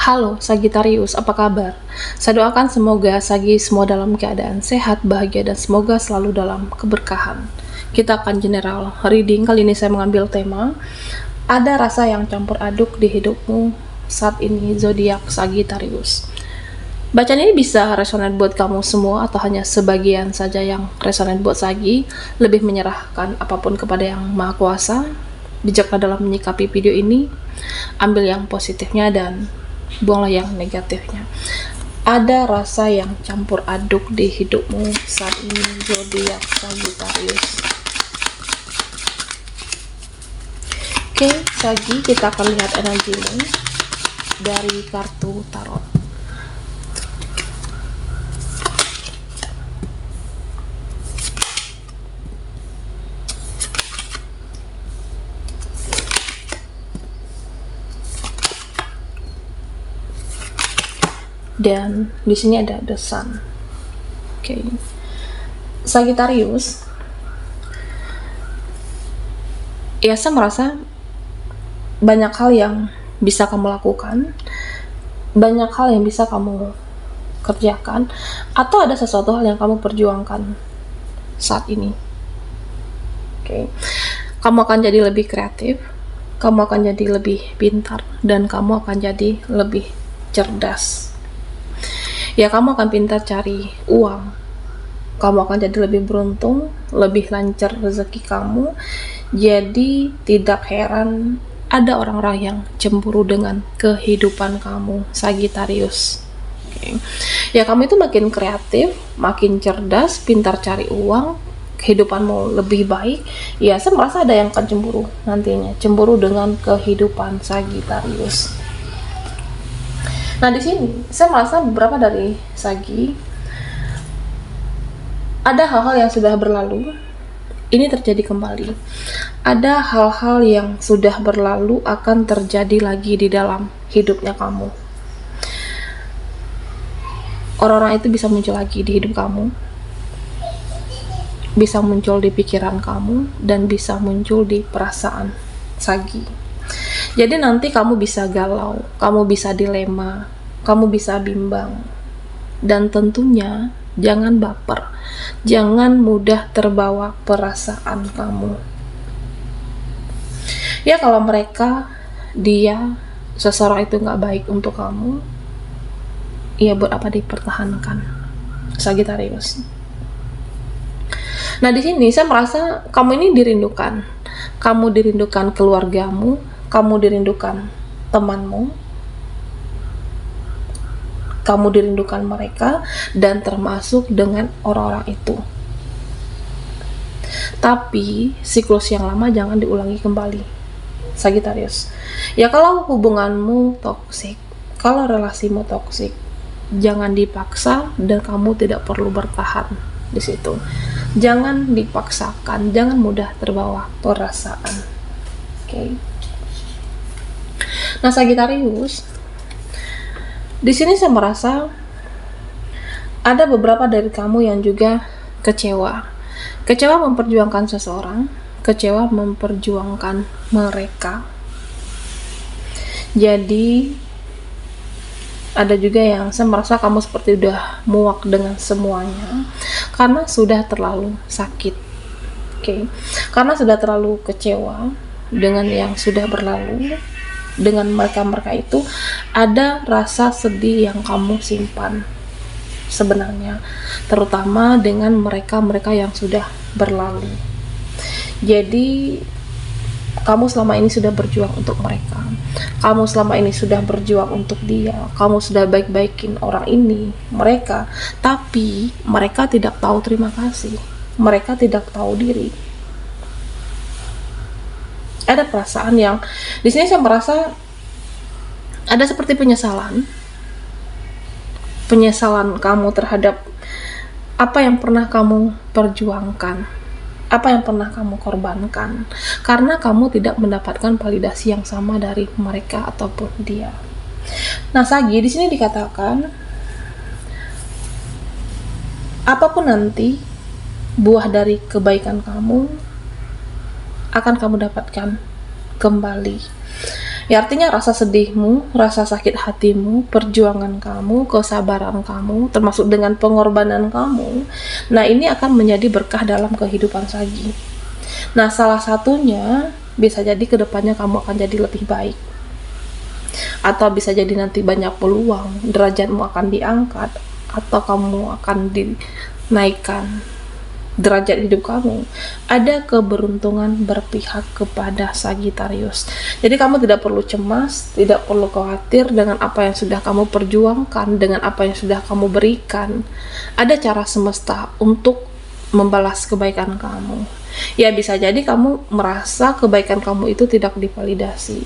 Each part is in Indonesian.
Halo Sagittarius, apa kabar? Saya doakan semoga Sagi semua dalam keadaan sehat, bahagia, dan semoga selalu dalam keberkahan. Kita akan general reading. Kali ini saya mengambil tema ada rasa yang campur aduk di hidupmu saat ini, zodiak Sagittarius. Bacaan ini bisa resonan buat kamu semua atau hanya sebagian saja yang resonan buat Sagi. Lebih menyerahkan apapun kepada Yang Maha Kuasa. Bijaklah dalam menyikapi video ini, ambil yang positifnya dan buanglah yang negatifnya. Ada rasa yang campur aduk di hidupmu saat ini, zodiak Sagittarius. Oke, Sagi, kita akan lihat energimu dari kartu tarot. Dan di sini ada the sun. Oke. Sagittarius. Ya, saya merasa banyak hal yang bisa kamu lakukan, banyak hal yang bisa kamu kerjakan, atau ada sesuatu hal yang kamu perjuangkan saat ini. Oke. Kamu akan jadi lebih kreatif, kamu akan jadi lebih pintar, dan kamu akan jadi lebih cerdas. Ya, kamu akan pintar cari uang, kamu akan jadi lebih beruntung, lebih lancar rezeki kamu. Jadi tidak heran ada orang-orang yang cemburu dengan kehidupan kamu, Sagittarius. Okay. Ya, kamu itu makin kreatif, makin cerdas, pintar cari uang, kehidupanmu lebih baik. Ya, saya merasa ada yang akan cemburu nantinya, cemburu dengan kehidupan Sagittarius. Nah, di sini saya merasa beberapa dari Sagi ada hal-hal yang sudah berlalu, ini terjadi kembali. Ada hal-hal yang sudah berlalu akan terjadi lagi di dalam hidupnya kamu. Orang-orang itu bisa muncul lagi di hidup kamu, bisa muncul di pikiran kamu, dan bisa muncul di perasaan Sagi. Jadi nanti kamu bisa galau, kamu bisa dilema, kamu bisa bimbang. Dan tentunya jangan baper, jangan mudah terbawa perasaan kamu. Ya, kalau seseorang itu nggak baik untuk kamu, ya buat apa dipertahankan, Sagittarius. Nah, di sini saya merasa kamu ini dirindukan. Kamu dirindukan keluargamu, kamu dirindukan temanmu, kamu dirindukan mereka, dan termasuk dengan orang-orang itu. Tapi siklus yang lama jangan diulangi kembali, Sagittarius. Ya, kalau hubunganmu toksik, kalau relasimu toksik, jangan dipaksa dan kamu tidak perlu bertahan di situ. Jangan dipaksakan, jangan mudah terbawa perasaan. Oke. Nah, Sagittarius, di sini saya merasa ada beberapa dari kamu yang juga kecewa. Kecewa memperjuangkan seseorang, kecewa memperjuangkan mereka. Jadi ada juga yang saya merasa kamu seperti udah muak dengan semuanya karena sudah terlalu sakit. Oke. Karena sudah terlalu kecewa dengan yang sudah berlalu. Dengan mereka-mereka itu ada rasa sedih yang kamu simpan sebenarnya, terutama dengan mereka-mereka yang sudah berlalu. Jadi kamu selama ini sudah berjuang untuk mereka, kamu selama ini sudah berjuang untuk dia, kamu sudah baik-baikin orang ini, mereka, tapi mereka tidak tahu terima kasih, mereka tidak tahu diri. Ada perasaan yang di sini saya merasa ada seperti penyesalan kamu terhadap apa yang pernah kamu perjuangkan, apa yang pernah kamu korbankan, karena kamu tidak mendapatkan validasi yang sama dari mereka ataupun dia. Nah, Sagi, di sini dikatakan apapun nanti buah dari kebaikan kamu akan kamu dapatkan kembali. Ya artinya rasa sedihmu, rasa sakit hatimu, perjuangan kamu, kesabaran kamu, termasuk dengan pengorbanan kamu, nah ini akan menjadi berkah dalam kehidupan Sagi. Nah salah satunya bisa jadi kedepannya kamu akan jadi lebih baik, atau bisa jadi nanti banyak peluang, derajatmu akan diangkat, atau kamu akan dinaikkan derajat hidup kamu. Ada keberuntungan berpihak kepada Sagittarius. Jadi kamu tidak perlu cemas, tidak perlu khawatir dengan apa yang sudah kamu perjuangkan, dengan apa yang sudah kamu berikan. Ada cara semesta untuk membalas kebaikan kamu. Ya bisa jadi kamu merasa kebaikan kamu itu tidak divalidasi,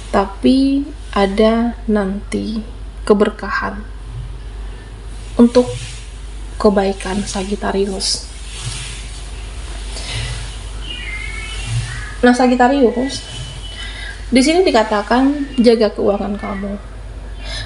tapi ada nanti keberkahan untuk kebaikan Sagittarius. Nah, Sagittarius, di sini dikatakan jaga keuangan kamu.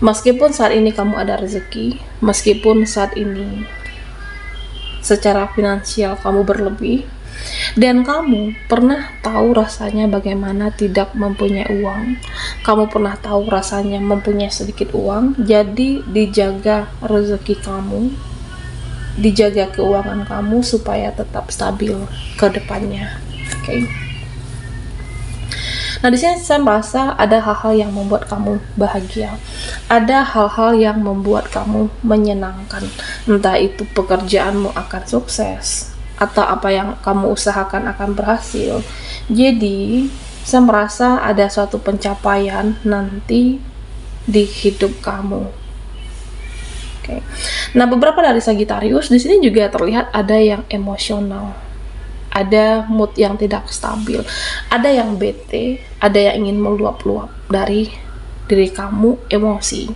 Meskipun saat ini kamu ada rezeki, meskipun saat ini secara finansial kamu berlebih, dan kamu pernah tahu rasanya bagaimana tidak mempunyai uang, kamu pernah tahu rasanya mempunyai sedikit uang, jadi dijaga rezeki kamu, dijaga keuangan kamu supaya tetap stabil ke depannya. Oke. Nah, di sini saya merasa ada hal-hal yang membuat kamu bahagia. Ada hal-hal yang membuat kamu menyenangkan. Entah itu pekerjaanmu akan sukses, atau apa yang kamu usahakan akan berhasil. Jadi, saya merasa ada suatu pencapaian nanti di hidup kamu. Oke. Nah, beberapa dari Sagittarius di sini juga terlihat ada yang emosional. Ada mood yang tidak stabil, ada yang bete, ada yang ingin meluap-luap dari diri kamu, emosi.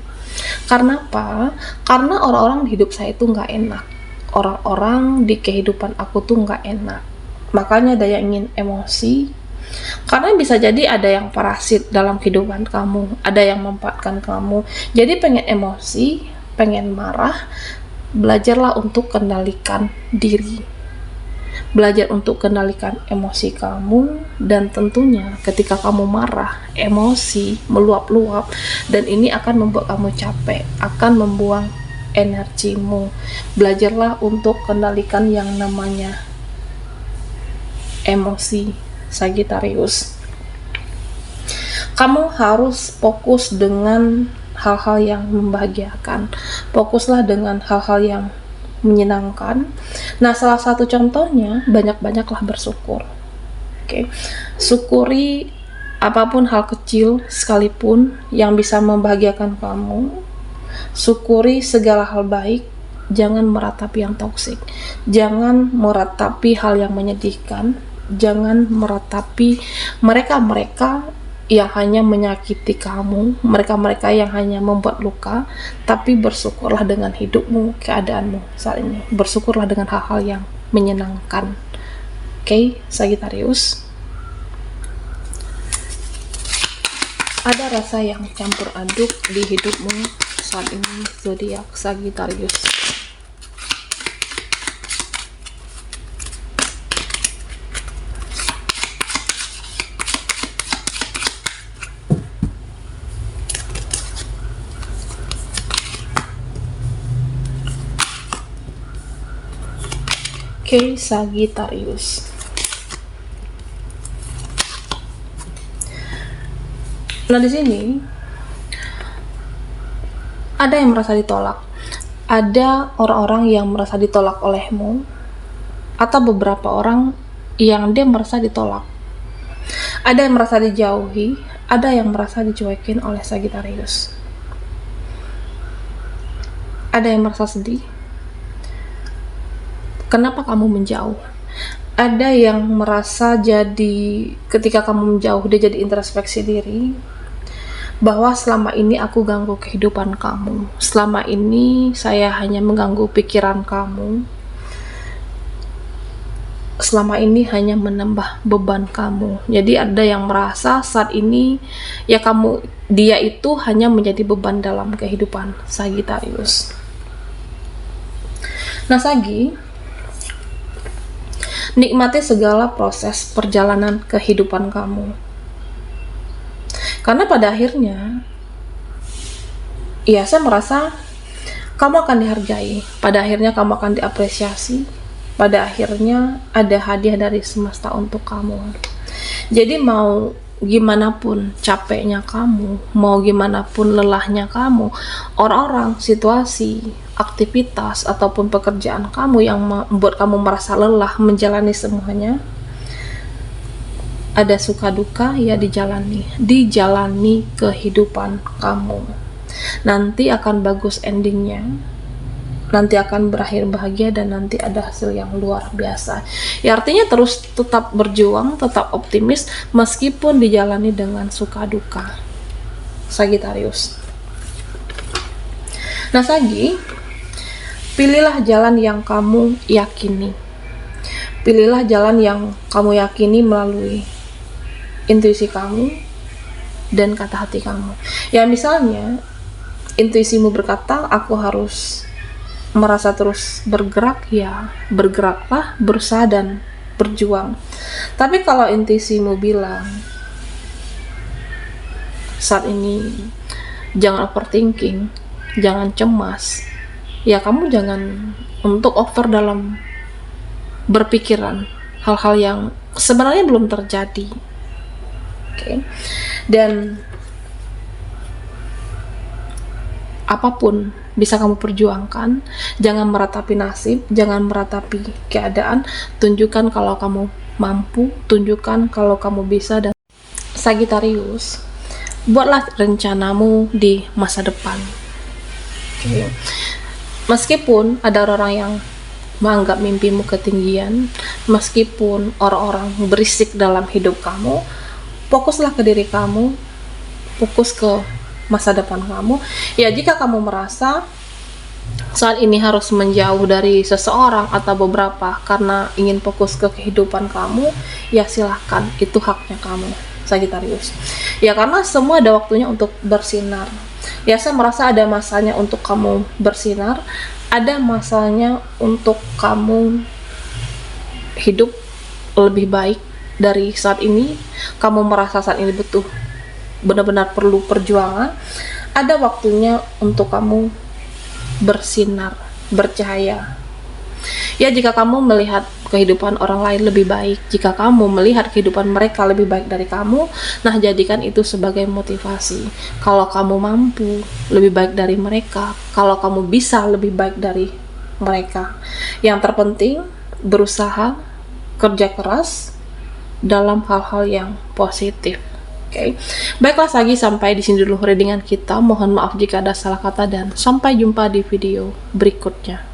Karena apa? Karena orang-orang di hidup saya itu nggak enak, orang-orang di kehidupan aku tuh nggak enak, makanya ada yang ingin emosi. Karena bisa jadi ada yang parasit dalam kehidupan kamu, ada yang memanfaatkan kamu, jadi pengen emosi, pengen marah. Belajarlah untuk kendalikan diri, belajar untuk kendalikan emosi kamu, dan tentunya ketika kamu marah, emosi meluap-luap, dan ini akan membuat kamu capek, akan membuang energimu. Belajarlah untuk kendalikan yang namanya emosi, Sagittarius. Kamu harus fokus dengan hal-hal yang membahagiakan, fokuslah dengan hal-hal yang menyenangkan. Nah, salah satu contohnya banyak-banyaklah bersyukur. Oke. Syukuri apapun hal kecil sekalipun yang bisa membahagiakan kamu. Syukuri segala hal baik, jangan meratapi yang toksik. Jangan meratapi hal yang menyedihkan, jangan meratapi mereka-mereka yang hanya menyakiti kamu, mereka-mereka yang hanya membuat luka. Tapi bersyukurlah dengan hidupmu, keadaanmu saat ini. Bersyukurlah dengan hal-hal yang menyenangkan. Oke, Sagittarius. Ada rasa yang campur aduk di hidupmu saat ini, zodiak Sagittarius. Oke, Sagittarius. Nah, di sini ada yang merasa ditolak. Ada orang-orang yang merasa ditolak olehmu, atau beberapa orang yang dia merasa ditolak. Ada yang merasa dijauhi, ada yang merasa dicuekin oleh Sagittarius. Ada yang merasa sedih. Kenapa kamu menjauh? Ada yang merasa jadi ketika kamu menjauh dia jadi introspeksi diri, bahwa selama ini aku ganggu kehidupan kamu, selama ini saya hanya mengganggu pikiran kamu, selama ini hanya menambah beban kamu. Jadi ada yang merasa saat ini ya dia itu hanya menjadi beban dalam kehidupan Sagittarius. Nah, Sagi, nikmati segala proses perjalanan kehidupan kamu. Karena pada akhirnya, ya saya merasa kamu akan dihargai, pada akhirnya kamu akan diapresiasi, pada akhirnya ada hadiah dari semesta untuk kamu. Jadi mau gimana pun capeknya kamu, mau gimana pun lelahnya kamu, orang-orang, situasi, aktivitas, ataupun pekerjaan kamu yang membuat kamu merasa lelah menjalani semuanya, ada suka duka, ya dijalani kehidupan kamu. Nanti akan bagus endingnya, nanti akan berakhir bahagia, dan nanti ada hasil yang luar biasa. Ya artinya terus tetap berjuang, tetap optimis meskipun dijalani dengan suka duka. Sagittarius. Nah Sagi, pilihlah jalan yang kamu yakini. Pilihlah jalan yang kamu yakini melalui intuisi kamu dan kata hati kamu. Ya misalnya intuisimu berkata aku harus merasa terus bergerak, ya bergeraklah, berusaha dan berjuang. Tapi kalau intuisimu bilang saat ini jangan overthinking, jangan cemas, ya kamu jangan untuk over dalam berpikiran hal-hal yang sebenarnya belum terjadi. Oke. Dan apapun bisa kamu perjuangkan, jangan meratapi nasib, jangan meratapi keadaan, tunjukkan kalau kamu mampu, tunjukkan kalau kamu bisa. Dan Sagittarius, buatlah rencanamu di masa depan. Okay. Meskipun ada orang yang menganggap mimpimu ketinggian, meskipun orang-orang berisik dalam hidup kamu, fokuslah ke diri kamu, fokus ke masa depan kamu. Ya jika kamu merasa saat ini harus menjauh dari seseorang atau beberapa karena ingin fokus ke kehidupan kamu, ya silahkan, itu haknya kamu, Sagittarius. Ya karena semua ada waktunya untuk bersinar. Ya saya merasa ada masanya untuk kamu bersinar, ada masanya untuk kamu hidup lebih baik dari saat ini. Kamu merasa saat ini butuh, benar-benar perlu perjuangan, ada waktunya untuk kamu bersinar, bercahaya. Ya jika kamu melihat kehidupan orang lain lebih baik, jika kamu melihat kehidupan mereka lebih baik dari kamu, nah jadikan itu sebagai motivasi. Kalau kamu mampu lebih baik dari mereka, kalau kamu bisa lebih baik dari mereka, yang terpenting berusaha, kerja keras dalam hal-hal yang positif. Oke. Baiklah Sagi, sampai di sini dulu readingan kita. Mohon maaf jika ada salah kata dan sampai jumpa di video berikutnya.